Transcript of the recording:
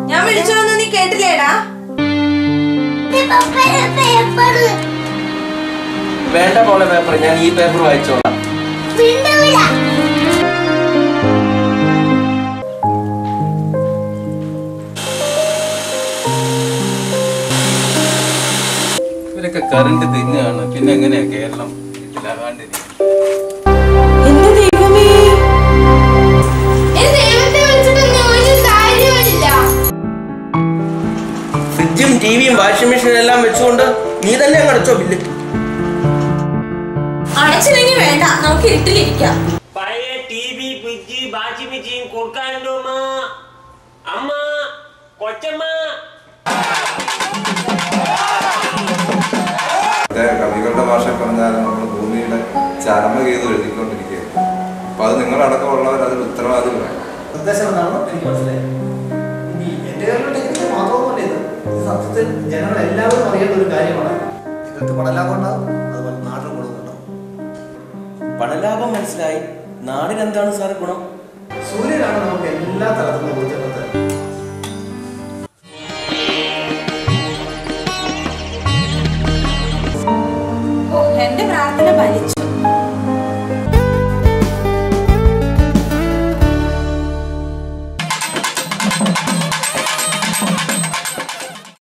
ഞാൻ വിളിച്ചോന്ന് നീ കേട്ടില്ലേടാ? വേണ്ട പോലെ പേപ്പർ, ഞാൻ ഈ പേപ്പർ വായിച്ചോളാം. ഇവരൊക്കെ കറണ്ട് തിന്നാണ്, പിന്നെ എങ്ങനെയാ കേരളം ഇതിലാകാണ്ടിരിക്കും? ഫ്രിഡ്ജും ടിവിയും വാഷിംഗ് മെഷീനും എല്ലാം വെച്ചുകൊണ്ട് നീ തന്നെ അടച്ചോ ബില്ല്? അടച്ചില്ലെങ്കിൽ വേണ്ട, നമുക്ക് ഇരുട്ടിലിരിക്കാം. പഴയ ടിവി ഫ്രിഡ്ജ് വാഷിംഗ് മെഷീൻ കൊടുക്കാനുണ്ടോ അമ്മ കൊച്ചമ്മ? കവികളുടെ ഭാഷ പറഞ്ഞാൽ നമ്മൾ ഭൂമിയുടെ ചരമഗീതം എഴുതിക്കൊണ്ടിരിക്കുകയാണ്. അപ്പൊ അത് നിങ്ങളടക്കമുള്ളവർ അതിൽ ഉത്തരവാദികളാണ്. നിർദ്ദേശം എന്താണെന്ന് എനിക്ക് മനസ്സിലായി. ഇനി എൻ്റെ ടെക്നിക്ക് മാത്രമൊന്നുമല്ല ഇത് സത്യത്തിൽ ജനങ്ങൾ എല്ലാവരും അറിയേണ്ട ഒരു കാര്യമാണ്. നിങ്ങൾക്ക് പണലാഭം ഉണ്ടാകും, അതുപോലെ നാടിന് ഗുണമുണ്ടാവും. പണലാഭം മനസ്സിലായി. നാടിനെന്താണ് സാർ ഗുണം? സൂര്യനാണ് നമുക്ക് എല്ലാ തലത്തിലും ഊർജ്ജം തരുന്നത്. എന്റെ പ്രാർത്ഥന ഫലിച്ചു.